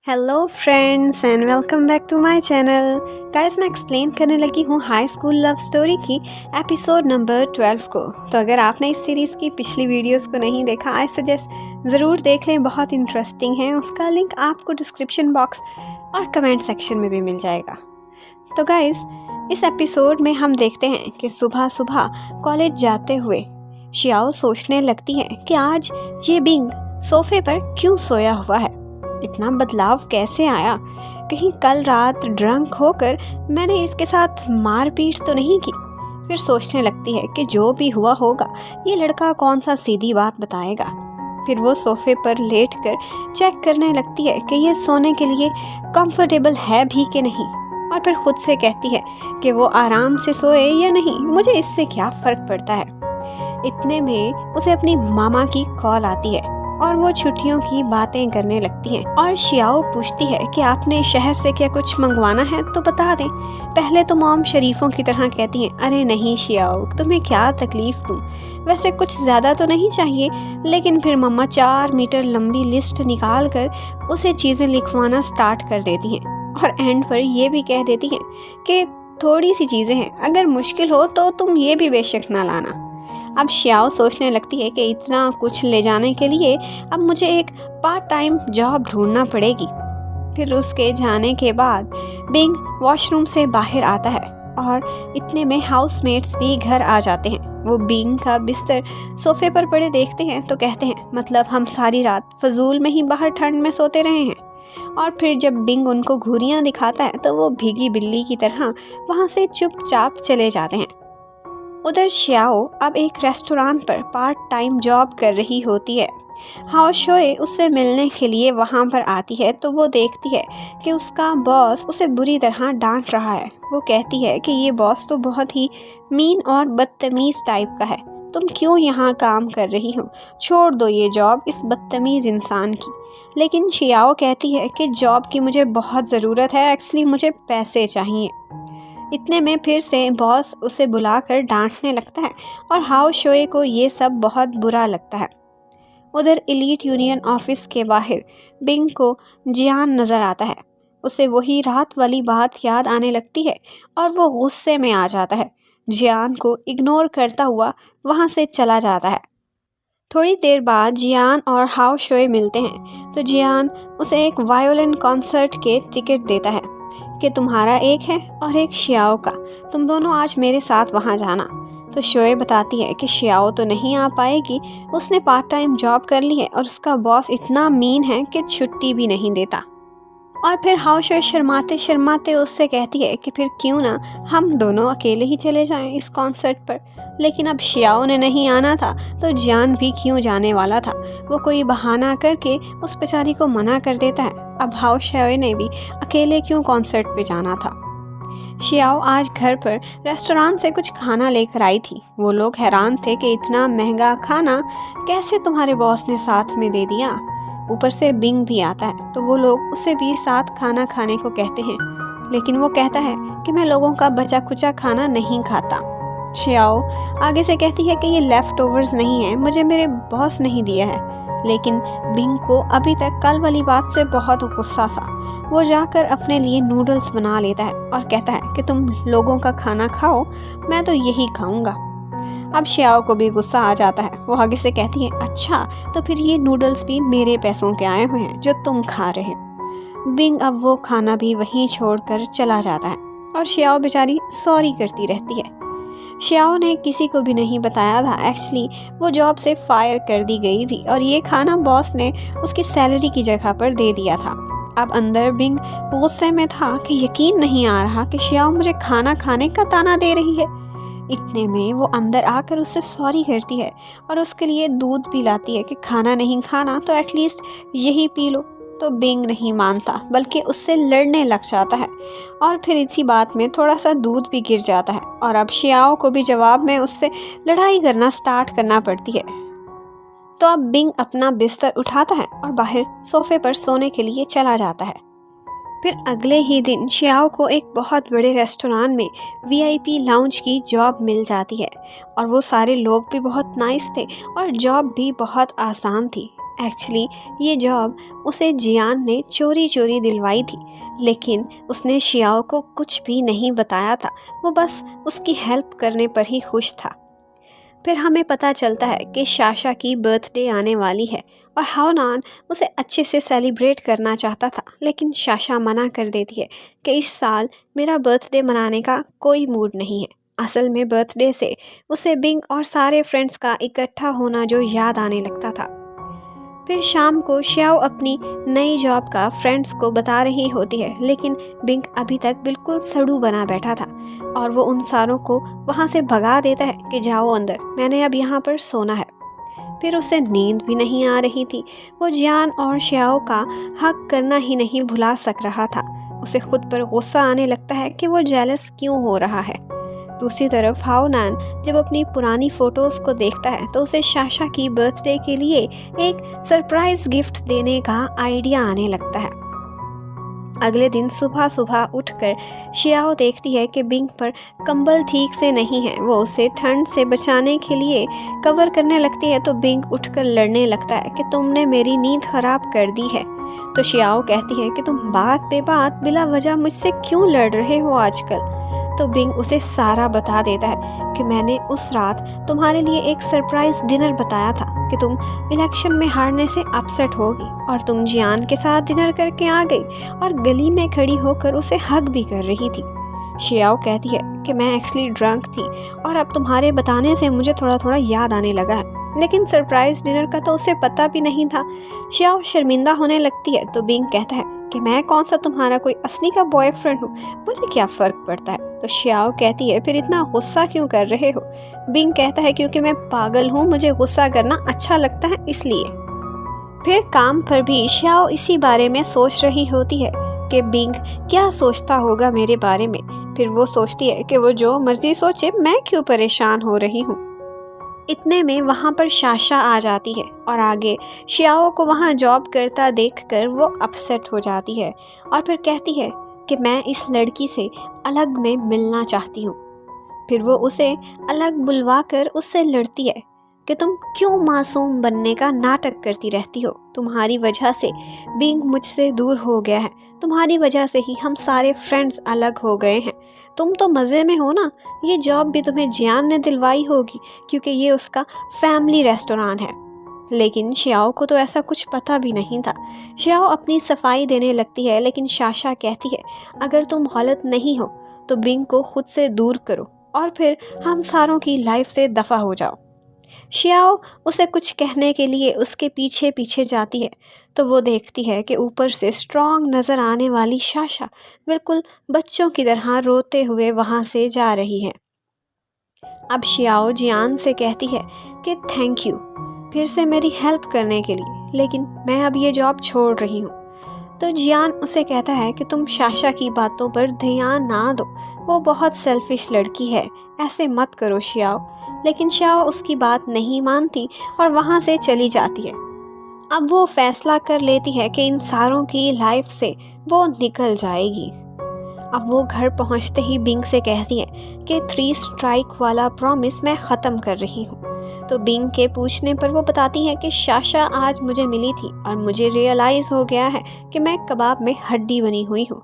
Hello friends and welcome back to my channel. Guys, मैं explain करने लगी हूँ हाई स्कूल लव स्टोरी की एपिसोड नंबर 12 को। तो अगर आपने इस सीरीज़ की पिछली वीडियोस को नहीं देखा, आई सजेस्ट ज़रूर देख लें, बहुत इंटरेस्टिंग है। उसका लिंक आपको डिस्क्रिप्शन बॉक्स और कमेंट सेक्शन में भी मिल जाएगा। तो गाइस, इस एपिसोड में हम देखते हैं कि सुबह सुबह कॉलेज जाते हुए शियाओ सोचने लगती है कि आज ये बिंग सोफे पर क्यों सोया हुआ है, इतना बदलाव कैसे आया, कहीं कल रात ड्रंक होकर मैंने इसके साथ मारपीट तो नहीं की। फिर सोचने लगती है कि जो भी हुआ होगा ये लड़का कौन सा सीधी बात बताएगा। फिर वो सोफे पर लेटकर चेक करने लगती है कि ये सोने के लिए कंफर्टेबल है भी कि नहीं, और फिर खुद से कहती है कि वो आराम से सोए या नहीं, मुझे इससे क्या फ़र्क पड़ता है। इतने में उसे अपनी मामा की कॉल आती है और वो छुट्टियों की बातें करने लगती हैं। और शियाओ पूछती है कि आपने शहर से क्या कुछ मंगवाना है तो बता दें। पहले तो मॉम शरीफों की तरह कहती हैं, अरे नहीं शियाओ, तुम्हें क्या तकलीफ दूं, वैसे कुछ ज़्यादा तो नहीं चाहिए। लेकिन फिर मम्मा 4 मीटर लंबी लिस्ट निकाल कर उसे चीज़ें लिखवाना स्टार्ट कर देती हैं और एंड पर ये भी कह देती हैं कि थोड़ी सी चीज़ें हैं, अगर मुश्किल हो तो तुम ये भी बेशक ना लाना। अब शियाओ सोचने लगती है कि इतना कुछ ले जाने के लिए अब मुझे एक पार्ट टाइम जॉब ढूंढना पड़ेगी। फिर उसके जाने के बाद बिंग वॉशरूम से बाहर आता है और इतने में हाउसमेट्स भी घर आ जाते हैं। वो बिंग का बिस्तर सोफे पर पड़े देखते हैं तो कहते हैं, मतलब हम सारी रात फजूल में ही बाहर ठंड में सोते रहे हैं। और फिर जब बिंग उनको घुरियाँ दिखाता है तो वो भीगी बिल्ली की तरह वहाँ से चुपचाप चले जाते हैं। उधर शियाओ अब एक रेस्टोरेंट पर पार्ट टाइम जॉब कर रही होती है। हाओ शोए उससे मिलने के लिए वहाँ पर आती है तो वो देखती है कि उसका बॉस उसे बुरी तरह डांट रहा है। वो कहती है कि ये बॉस तो बहुत ही मीन और बदतमीज़ टाइप का है, तुम क्यों यहाँ काम कर रही हो, छोड़ दो ये जॉब इस बदतमीज़ इंसान की। लेकिन शियाओ कहती है कि जॉब की मुझे बहुत ज़रूरत है, एक्चुअली मुझे पैसे चाहिए। इतने में फिर से बॉस उसे बुलाकर डांटने लगता है और हाओ शोए को ये सब बहुत बुरा लगता है। उधर एलीट यूनियन ऑफिस के बाहर बिंग को जियान नज़र आता है। उसे वही रात वाली बात याद आने लगती है और वो गुस्से में आ जाता है। जियान को इग्नोर करता हुआ वहाँ से चला जाता है। थोड़ी देर बाद जियान और हाओ शोए मिलते हैं तो जियान उसे एक वायोलिन कॉन्सर्ट के टिकट देता है कि तुम्हारा एक है और एक शियाओ का, तुम दोनों आज मेरे साथ वहाँ जाना। तो शोए बताती है कि शियाओ तो नहीं आ पाएगी, उसने पार्ट टाइम जॉब कर ली है और उसका बॉस इतना मीन है कि छुट्टी भी नहीं देता। और फिर हाओ शोए शर्माते शर्माते उससे कहती है कि फिर क्यों ना हम दोनों अकेले ही चले जाएं इस कॉन्सर्ट पर। लेकिन अब शियाओ ने नहीं आना था तो जियान भी क्यों जाने वाला था, वो कोई बहाना करके उस बेचारी को मना कर देता है। अब हाओ शोए ने भी अकेले क्यों कॉन्सर्ट पे जाना था। शियाओ आज घर पर रेस्टोरेंट से कुछ खाना लेकर आई थी। वो लोग हैरान थे कि इतना महंगा खाना कैसे तुम्हारे बॉस ने साथ में दे दिया। ऊपर से बिंग भी आता है तो वो लोग उसे भी साथ खाना खाने को कहते हैं, लेकिन वो कहता है कि मैं लोगों का बचा कुचा खाना नहीं खाता। शियाओ आगे से कहती है कि ये लेफ्ट ओवर्स नहीं है, मुझे मेरे बॉस नहीं दिया है। लेकिन बिंग को अभी तक कल वाली बात से बहुत गुस्सा था। वो जाकर अपने लिए नूडल्स बना लेता है और कहता है कि तुम लोगों का खाना खाओ, मैं तो यही खाऊंगा। अब शियाओ को भी गुस्सा आ जाता है। वो आगे से कहती है, अच्छा तो फिर ये नूडल्स भी मेरे पैसों के आए हुए हैं जो तुम खा रहे हो। बिंग अब वो खाना भी वहीं छोड़कर चला जाता है और शियाओ बेचारी सॉरी करती रहती है। शियाओ ने किसी को भी नहीं बताया था, एक्चुअली वो जॉब से फायर कर दी गई थी और ये खाना बॉस ने उसकी सैलरी की जगह पर दे दिया था। अब अंदर बिंग गुस्से में था कि यकीन नहीं आ रहा कि शियाओ मुझे खाना खाने का ताना दे रही है। इतने में वो अंदर आकर उससे सॉरी करती है और उसके लिए दूध भी लाती है कि खाना नहीं खाना तो एटलीस्ट यही पी लो। तो बिंग नहीं मानता बल्कि उससे लड़ने लग जाता है और फिर इसी बात में थोड़ा सा दूध भी गिर जाता है और अब शियाओ को भी जवाब में उससे लड़ाई करना स्टार्ट करना पड़ती है। तो अब बिंग अपना बिस्तर उठाता है और बाहर सोफे पर सोने के लिए चला जाता है। फिर अगले ही दिन शियाओ को एक बहुत बड़े रेस्टोरेंट में वीआईपी लाउंज की जॉब मिल जाती है और वो सारे लोग भी बहुत नाइस थे और जॉब भी बहुत आसान थी। एक्चुअली ये जॉब उसे जियान ने चोरी चोरी दिलवाई थी, लेकिन उसने शियाओ को कुछ भी नहीं बताया था। वो बस उसकी हेल्प करने पर ही खुश था। फिर हमें पता चलता है कि शाशा की बर्थडे आने वाली है और हाओनान उसे अच्छे से सेलिब्रेट करना चाहता था, लेकिन शाशा मना कर देती है कि इस साल मेरा बर्थडे मनाने का कोई मूड नहीं है। असल में बर्थडे से उसे बिंग और सारे फ्रेंड्स का इकट्ठा होना जो याद आने लगता था। फिर शाम को श्याओ अपनी नई जॉब का फ्रेंड्स को बता रही होती है, लेकिन बिंग अभी तक बिल्कुल सड़ू बना बैठा था और वो उन सारों को वहाँ से भगा देता है कि जाओ अंदर, मैंने अब यहाँ पर सोना है। फिर उसे नींद भी नहीं आ रही थी। वो जियान और श्याओ का हक करना ही नहीं भुला सक रहा था। उसे खुद पर गुस्सा आने लगता है कि वो जेलस क्यों हो रहा है। दूसरी तरफ हाओनान जब अपनी पुरानी फोटोज़ को देखता है तो उसे शाशा की बर्थडे के लिए एक सरप्राइज गिफ्ट देने का आइडिया आने लगता है। अगले दिन सुबह सुबह उठकर शियाओ देखती है कि बिंग पर कंबल ठीक से नहीं है। वो उसे ठंड से बचाने के लिए कवर करने लगती है तो बिंग उठकर लड़ने लगता है कि तुमने मेरी नींद खराब कर दी है। तो शियाओ कहती है कि तुम बात पे बात बिला वजह मुझसे क्यों लड़ रहे हो आजकल। तो बिंग उसे सारा बता देता है कि मैंने उस रात तुम्हारे लिए एक सरप्राइज डिनर बताया था कि तुम इलेक्शन में हारने से अपसेट होगी और तुम जियान के साथ डिनर करके आ गई और गली में खड़ी होकर उसे हग भी कर रही थी। शियाओ कहती है कि मैं एक्चुअली ड्रंक थी और अब तुम्हारे बताने से मुझे थोड़ा थोड़ा याद आने लगा है, लेकिन सरप्राइज डिनर का तो उसे पता भी नहीं था। शियाओ शर्मिंदा होने लगती है तो बिंग कहता है कि मैं कौन सा तुम्हारा कोई असली का बॉयफ्रेंड हूँ, मुझे क्या फ़र्क पड़ता है। तो शियाओ कहती है फिर इतना गुस्सा क्यों कर रहे हो। बिंग कहता है क्योंकि मैं पागल हूँ, मुझे गुस्सा करना अच्छा लगता है इसलिए। फिर काम पर भी शियाओ इसी बारे में सोच रही होती है कि बिंग क्या सोचता होगा मेरे बारे में। फिर वो सोचती है कि वो जो मर्जी सोचे, मैं क्यों परेशान हो रही हूँ। इतने में वहाँ पर शाशा आ जाती है और आगे शियाओ को वहाँ जॉब करता देखकर वो अपसेट हो जाती है और फिर कहती है कि मैं इस लड़की से अलग में मिलना चाहती हूँ। फिर वो उसे अलग बुलवा कर उससे लड़ती है कि तुम क्यों मासूम बनने का नाटक करती रहती हो। तुम्हारी वजह से बिंग मुझसे दूर हो गया है, तुम्हारी वजह से ही हम सारे फ्रेंड्स अलग हो गए हैं। तुम तो मज़े में हो ना, ये जॉब भी तुम्हें जियान ने दिलवाई होगी क्योंकि ये उसका फैमिली रेस्टोरेंट है। लेकिन शियाओ को तो ऐसा कुछ पता भी नहीं था। शियाओ अपनी सफाई देने लगती है, लेकिन शाशा कहती है अगर तुम गलत नहीं हो तो बिंग को खुद से दूर करो और फिर हम सारों की लाइफ से दफ़ा हो जाओ। शियाओ उसे कुछ कहने के लिए उसके पीछे पीछे जाती है तो वो देखती है कि ऊपर से स्ट्रॉन्ग नज़र आने वाली शाशा बिल्कुल बच्चों की तरह रोते हुए वहाँ से जा रही है। अब शियाओ जियान से कहती है कि थैंक यू फिर से मेरी हेल्प करने के लिए, लेकिन मैं अब ये जॉब छोड़ रही हूँ। तो जियान उसे कहता है कि तुम शाशा की बातों पर ध्यान ना दो, वो बहुत सेल्फिश लड़की है, ऐसे मत करो शियाओ। लेकिन शियाओ उसकी बात नहीं मानती और वहाँ से चली जाती है। अब वो फैसला कर लेती है कि इन सारों की लाइफ से वो निकल जाएगी। अब वो घर पहुँचते ही बिंग से कहती है कि 3 स्ट्राइक वाला प्रॉमिस मैं ख़त्म कर रही हूँ। तो बिंग के पूछने पर वो बताती है कि शाशा आज मुझे मिली थी और मुझे रियलाइज़ हो गया है कि मैं कबाब में हड्डी बनी हुई हूँ।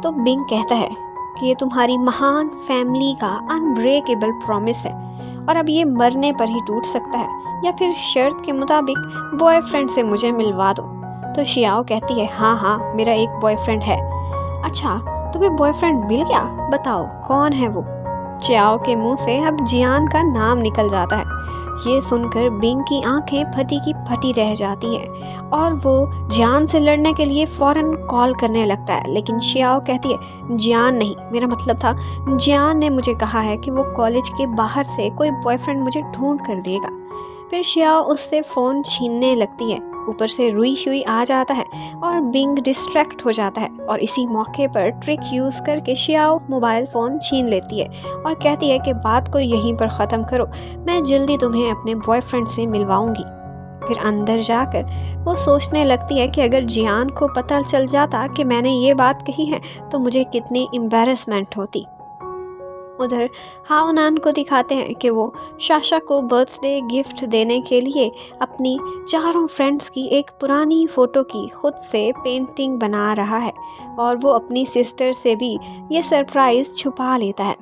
तो बिंग कहता है कि ये तुम्हारी महान फैमिली का अनब्रेकेबल प्रॉमिस है और अब ये मरने पर ही टूट सकता है या फिर शर्त के मुताबिक बॉयफ्रेंड से मुझे मिलवा दो। तो शियाओ कहती है हाँ हाँ मेरा एक बॉयफ्रेंड है। अच्छा तुम्हें बॉयफ्रेंड मिल गया, बताओ कौन है वो। चियाओ के मुंह से अब जियान का नाम निकल जाता है। ये सुनकर बिंग की आंखें फटी की फटी रह जाती हैं और वो जियान से लड़ने के लिए फ़ौरन कॉल करने लगता है, लेकिन शियाओ कहती है जियान नहीं, मेरा मतलब था जियान ने मुझे कहा है कि वो कॉलेज के बाहर से कोई बॉयफ्रेंड मुझे ढूंढ कर देगा। फिर शियाओ उससे फ़ोन छीनने लगती है। ऊपर से रुई शुई आ जाता है और बिंग डिस्ट्रैक्ट हो जाता है और इसी मौके पर ट्रिक यूज़ करके शियाओ मोबाइल फ़ोन छीन लेती है और कहती है कि बात को यहीं पर ख़त्म करो, मैं जल्दी तुम्हें अपने बॉयफ्रेंड से मिलवाऊंगी। फिर अंदर जाकर वो सोचने लगती है कि अगर जियान को पता चल जाता कि मैंने ये बात कही है तो मुझे कितनी एम्बैरेसमेंट होती। उधर हाओनान को दिखाते हैं कि वो शाशा को बर्थडे गिफ्ट देने के लिए अपनी चारों फ्रेंड्स की एक पुरानी फ़ोटो की खुद से पेंटिंग बना रहा है और वो अपनी सिस्टर से भी ये सरप्राइज़ छुपा लेता है।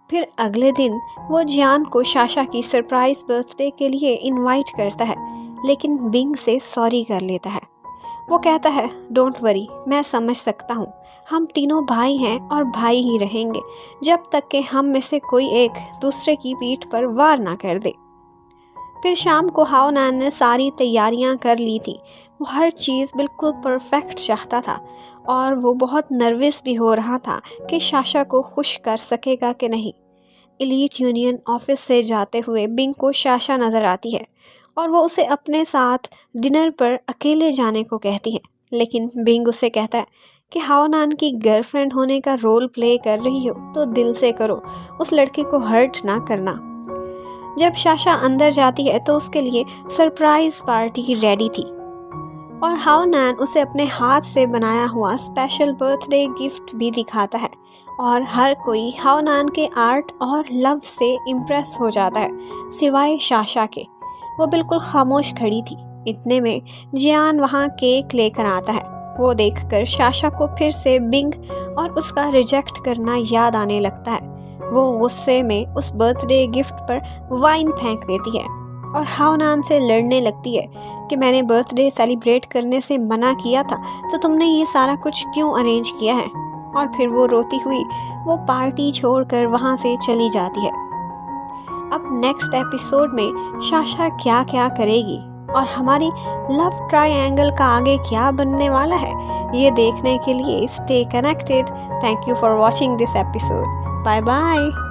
फिर अगले दिन वो जियान को शाशा की सरप्राइज़ बर्थडे के लिए इनवाइट करता है, लेकिन बिंग से सॉरी कर लेता है। वो कहता है डोंट वरी, मैं समझ सकता हूँ, हम तीनों भाई हैं और भाई ही रहेंगे जब तक कि हम में से कोई एक दूसरे की पीठ पर वार ना कर दे। फिर शाम को हाओनान ने सारी तैयारियां कर ली थी। वो हर चीज़ बिल्कुल परफेक्ट चाहता था और वो बहुत नर्वस भी हो रहा था कि शाशा को खुश कर सकेगा कि नहीं। एलीट यूनियन ऑफिस से जाते हुए बिंग को शाशा नज़र आती है और वो उसे अपने साथ डिनर पर अकेले जाने को कहती है, लेकिन बिंग उसे कहता है कि हाओनान की गर्लफ्रेंड होने का रोल प्ले कर रही हो तो दिल से करो, उस लड़के को हर्ट ना करना। जब शाशा अंदर जाती है तो उसके लिए सरप्राइज पार्टी रेडी थी और हाओनान उसे अपने हाथ से बनाया हुआ स्पेशल बर्थडे गिफ्ट भी दिखाता है और हर कोई हाओनान के आर्ट और लव से इम्प्रेस हो जाता है सिवाय शाशा के। वो बिल्कुल खामोश खड़ी थी। इतने में जियान वहाँ केक लेकर आता है। वो देखकर शाशा को फिर से बिंग और उसका रिजेक्ट करना याद आने लगता है। वो गुस्से में उस बर्थडे गिफ्ट पर वाइन फेंक देती है और हाओनान से लड़ने लगती है कि मैंने बर्थडे सेलिब्रेट करने से मना किया था तो तुमने ये सारा कुछ क्यों अरेंज किया है। और फिर वो रोती हुई वो पार्टी छोड़कर वहाँ से चली जाती है। अब नेक्स्ट एपिसोड में शाशा क्या क्या करेगी और हमारी लव ट्रायंगल का आगे क्या बनने वाला है, ये देखने के लिए stay connected. Thank you for watching this episode. Bye bye.